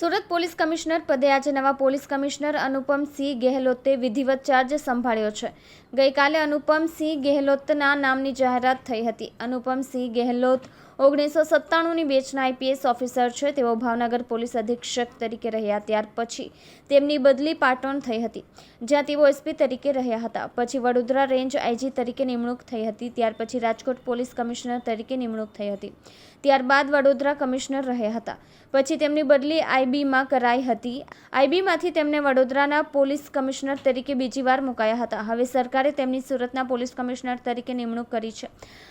Surat police commissioner પદે આજે નવા પોલીસ કમિશનર અનુપમસિંહ ગેહલોતે વિધિવત ચાર્જ સંભાળ્યો છે। ગઈકાલે અનુપમસિંહ ગેહલોતના નામની જાહેરાત થઈ હતી। અનુપમસિંહ ગેહલોત 1997ની બેચના આઈપીએસ ઓફિસર છે। તેઓ ભાવનગર પોલીસ અધિક્ષક તરીકે રહ્યા। ત્યાર પછી તેમની બદલી પાટણ થઈ હતી, જ્યાં તેઓ એસપી તરીકે રહ્યા હતા। પછી વડોદરા રેન્જ આઈજી તરીકે નિમણૂક થઈ હતી। ત્યાર પછી રાજકોટ પોલીસ કમિશનર તરીકે નિમણૂક થઈ હતી। ત્યારબાદ વડોદરા કમિશનર રહ્યા હતા। પછી તેમની બદલી આઈબીમાં કરાઈ હતી। આઈબીમાંથી તેમને વડોદરાના પોલીસ કમિશનર તરીકે બીજી વાર મુકાયા હતા। હવે સરકારે તેમની સુરતના પોલીસ કમિશનર તરીકે નિમણૂક કરી છે।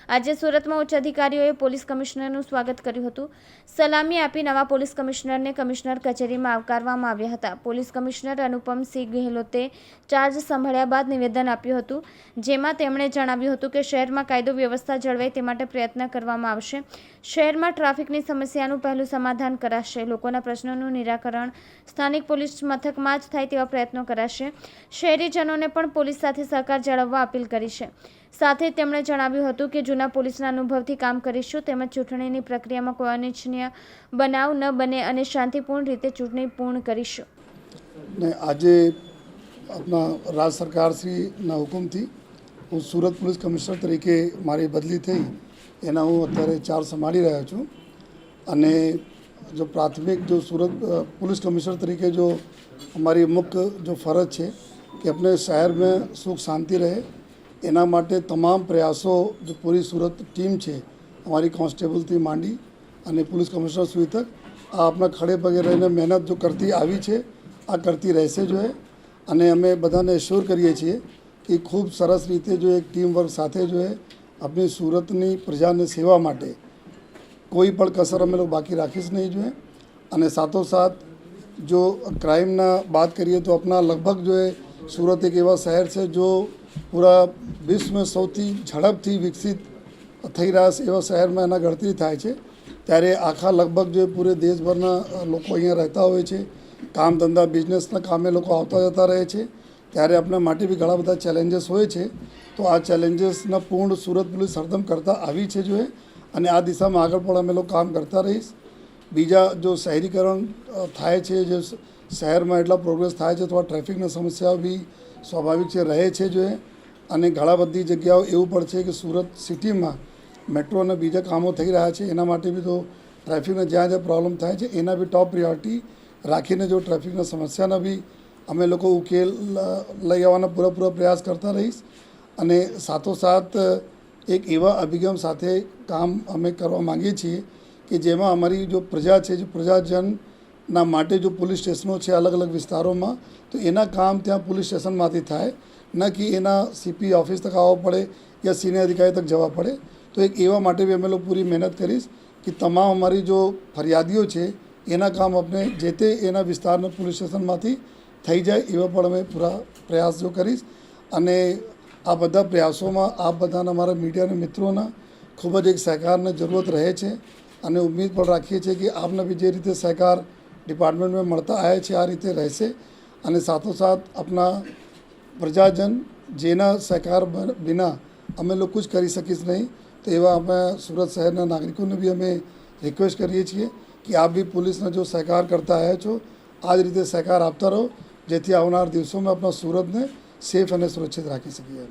આજે સુરતમાં ઉચ્ચ અધિકારીઓએ પોલીસ કમિશનરનું સ્વાગત કર્યું હતું। સલામી આપી નવા પોલીસ કમિશનરને કમિશનર કચેરીમાં આવકારવામાં આવ્યા હતા। પોલીસ કમિશનર અનુપમસિંહ ગેહલોતે ચાર્જ સંભાળ્યા બાદ નિવેદન આપ્યું હતું, જેમાં તેમણે જણાવ્યું હતું કે શહેરમાં કાયદો વ્યવસ્થા જળવાય તે માટે પ્રયત્ન કરવામાં આવશે। શહેરમાં ટ્રાફિકની સમસ્યાનું પહેલું સમાધાન કરાશે। લોકોના પ્રશ્નોનું નિરાકરણ સ્થાનિક પોલીસ મથકમાં જ થાય તેવા પ્રયત્નો કરાશે। શહેરીજનોને પણ પોલીસ સાથે સહકાર જાળવવા અપીલ કરી છે। સાથે તેમણે જણાવ્યું હતું કે જૂના પોલીસના અનુભવથી કામ કરીશું, તેમજ ચૂંટણીની પ્રક્રિયામાં કોઈ અનિચ્છનીય બનાવ ન બને અને શાંતિપૂર્ણ રીતે ચૂંટણી પૂર્ણ કરીશું। આજે આપણા રાજ્ય સરકારશ્રીના હુકમથી હું સુરત પોલીસ કમિશનર તરીકે મારી બદલી થઈ, એના હું અત્યારે ચાર્જ સંભાળી રહ્યો છું। અને जो प्राथमिक जो सूरत पुलिस कमिश्नर तरीके जो हमारी मुख्य जो फ़र्ज है कि अपने शहर में सुख शांति रहे, एना माटे तमाम प्रयासों जो पूरी सूरत टीम है हमारी कांस्टेबल थी मांडी और पुलिस कमिश्नर सुधी तक आ अपना खड़े पगे रहीने मेहनत जो करती आई है आ करती रहશે जो है। અને અમે બધાને એશ્યોર કરીએ છીએ કે ખૂબ સરસ રીતે જો એક ટીમ વર્ક સાથે જો है अपनी सूरतनी प्रजाने सेवा માટે कोई पण कसर अमे लोग बाकी राखीश नहीं जो है। અને સાથોસાથ जो क्राइम ना बात करिए तो अपना लगभग जो है सूरत एक एवा शहर है जो पूरा विश्व में सौथी झड़पथी विकसित थई रह्या छे एवा शहर में एना गणतरी थाय छे। त्यारे आखा लगभग जो पूरे देशभरना लोको अहींया रहता होय छे, काम धंधा बिजनेसना कामे लोको आवता जता रहे छे, त्यारे अपना माटे बी घणा बधा चेलेंजीस होय छे। तो आ चेलेंजीसना पूर्ण सूरत पुलिस हरदम करता आवी छे जो है। અને આ દિશામાં આગળ પણ અમે લોકો કામ કરતા રહીશ। બીજા જો શહેરીકરણ થાય છે, જે શહેરમાં એટલા પ્રોગ્રેસ થાય છે તો આ ટ્રાફિકની સમસ્યાઓ બી સ્વાભાવિક છે રહે છે જો અને ઘણા બધી જગ્યાઓ એવું પણ છે કે સુરત સિટીમાં મેટ્રો અને બીજા કામો થઈ રહ્યા છે, એના માટે બી તો ટ્રાફિકને જ્યાં જ્યાં પ્રોબ્લેમ થાય છે એના બી ટોપ પ્રિયોરિટી રાખીને જો ટ્રાફિકની સમસ્યાના બી અમે લોકો ઉકેલ લઈ આવવાના પૂરેપૂરા પ્રયાસ કરતા રહીશ। અને સાથોસાથ एक एवा अभिगम साथे काम अमे करवा मांगीए छीए कि जेमां अमारी जो प्रजा है, जो प्रजाजनना माटे जो पुलिस स्टेशनों है अलग अलग विस्तारों में, तो एना काम त्या पुलिस स्टेशन मांथी थाय, न कि एना सीपी ऑफिस तक आववा पड़े या सीनियर अधिकारी तक जवा पड़े। तो एक एवा माटे भी अमे लोग पूरी मेहनत करीश कि तमाम अमारी जो फरियादीओ है एना काम अपने जेते एना विस्तारना पुलिस स्टेशन मांथी थई जाए एवा पण अमे पूरा प्रयास जो करीश। अने आ बधा प्रयासों में आप बधाना अमारा मीडिया ने मित्रों खूब ज एक सहकार ने जरूरत रहे छे। अने उम्मीद पण राखीए छीए कि आपने भी जे रीते सहकार डिपार्टमेंट में मळता आया छे आ रीते रहेशे। अने साथोसाथ अपना प्रजाजन जेना सहकार बिना अमे लोग कुछ करी सकीश नहीं। तो एवा अमे सूरत शहरना नागरिकों ने भी अमे रिक्वेस्ट करीए छीए कि आप भी पुलिस ने जो सहकार करता आया छो आ ज रीते सहकार आपता रहो, जेथी आवनार दिवसों में अपना सूरत ने सेफ और सुरक्षित राखी सकीए।